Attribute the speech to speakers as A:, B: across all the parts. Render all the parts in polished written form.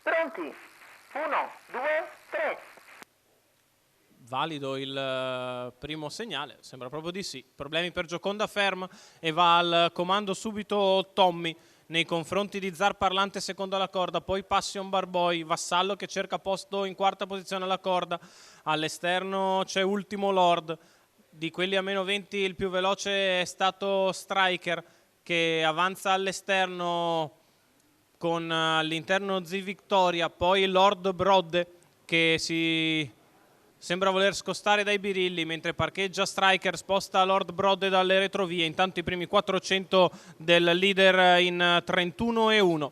A: Pronti? 1, 2, 3.
B: Valido il primo segnale, sembra proprio di sì. Problemi per Gioconda Ferm e va al comando subito Tommy nei confronti di Zar Parlante secondo alla corda, poi Passion Barboy, Vassallo che cerca posto in quarta posizione alla corda, all'esterno c'è Ultimo Lord, di quelli a meno 20 il più veloce è stato Striker che avanza all'esterno con all'interno Z Victoria, poi Lord Brodde che si sembra voler scostare dai birilli mentre parcheggia Striker, sposta Lord Brodde dalle retrovie, intanto i primi 400 del leader in 31,1.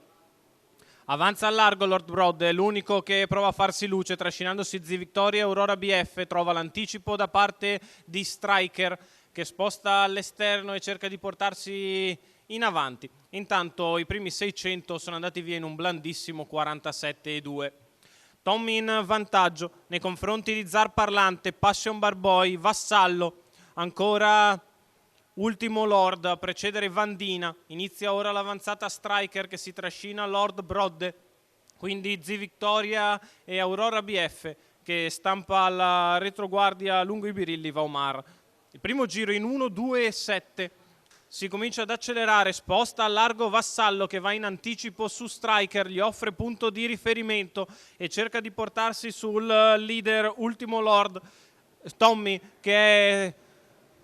B: Avanza al largo Lord Brodde, l'unico che prova a farsi luce trascinandosi Z Victoria e Aurora BF, trova l'anticipo da parte di Striker che sposta all'esterno e cerca di portarsi in avanti. Intanto i primi 600 sono andati via in un blandissimo 47,2. Tommy in vantaggio nei confronti di Zar Parlante, Passion Barboy, Vassallo, ancora Ultimo Lord a precedere Vandina, inizia ora l'avanzata Striker che si trascina Lord Brodde, quindi Z Victoria e Aurora BF che stampa alla retroguardia lungo i birilli Vaumar. Il primo giro in 1, 2 e 7. Si comincia ad accelerare, sposta a largo Vassallo che va in anticipo su Striker, gli offre punto di riferimento e cerca di portarsi sul leader Ultimo Lord Tommy che è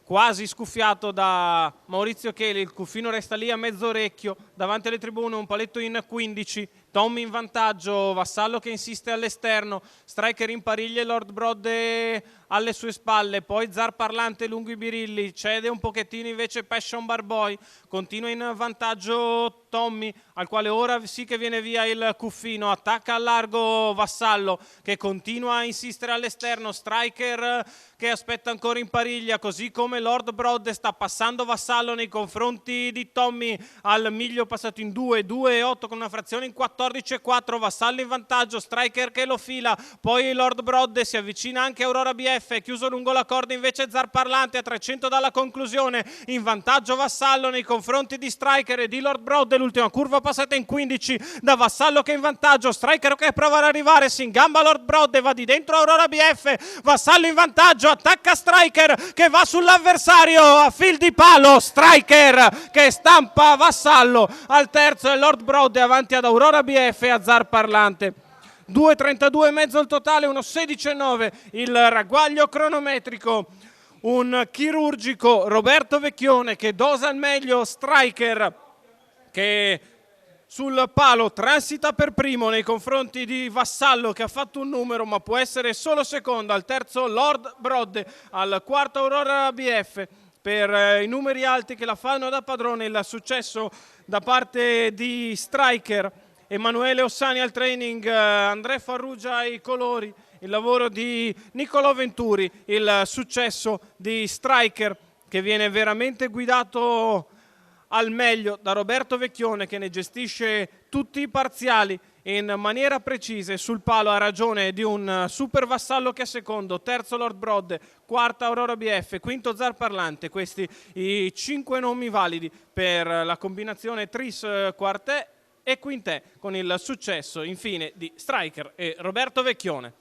B: quasi scuffiato da Maurizio Cheli, il cuffino resta lì a mezzo orecchio, davanti alle tribune un paletto in 15, Tommy in vantaggio, Vassallo che insiste all'esterno, Striker in pariglia e Lord Brodde alle sue spalle, poi Zar Parlante lungo i birilli, cede un pochettino invece Passion Barboy, continua in vantaggio Tommy, al quale ora sì che viene via il cuffino, attacca al largo Vassallo che continua a insistere all'esterno, Striker che aspetta ancora in pariglia, così come Lord Brodde sta passando Vassallo nei confronti di Tommy al miglio passato in 2, 2 e 8 con una frazione in 14,4, Vassallo in vantaggio, Striker che lo fila, poi Lord Brodde si avvicina anche Aurora BF, chiuso lungo la corda invece Zar Parlante a 300 dalla conclusione, in vantaggio Vassallo nei confronti di Striker e di Lord Brodde, l'ultima curva passata in 15 da Vassallo che è in vantaggio, Striker che prova ad arrivare, si ingamba Lord Brodde, va di dentro Aurora BF, Vassallo in vantaggio, attacca Striker che va sull'avversario a fil di palo, Striker che stampa Vassallo al terzo e Lord Brodde avanti ad Aurora BF e a Zar Parlante. 2,32 e mezzo il totale, 1,16,9 il ragguaglio cronometrico. Un chirurgico Roberto Vecchione che dosa al meglio Striker che sul palo transita per primo nei confronti di Vassallo che ha fatto un numero ma può essere solo secondo, al terzo Lord Brodde, al quarto Aurora BF. Per i numeri alti che la fanno da padrone, il successo da parte di Striker, Emanuele Ossani al training, Andrea Farrugia ai colori, il lavoro di Niccolò Venturi, il successo di Striker che viene veramente guidato al meglio da Roberto Vecchione che ne gestisce tutti i parziali in maniera precisa. Sul palo ha ragione di un Super Vassallo che è secondo, terzo Lord Brodde, quarta Aurora BF, quinto Zar Parlante. Questi i 5 nomi validi per la combinazione Tris Quartet e Quintè, con il successo infine di Striker e Roberto Vecchione.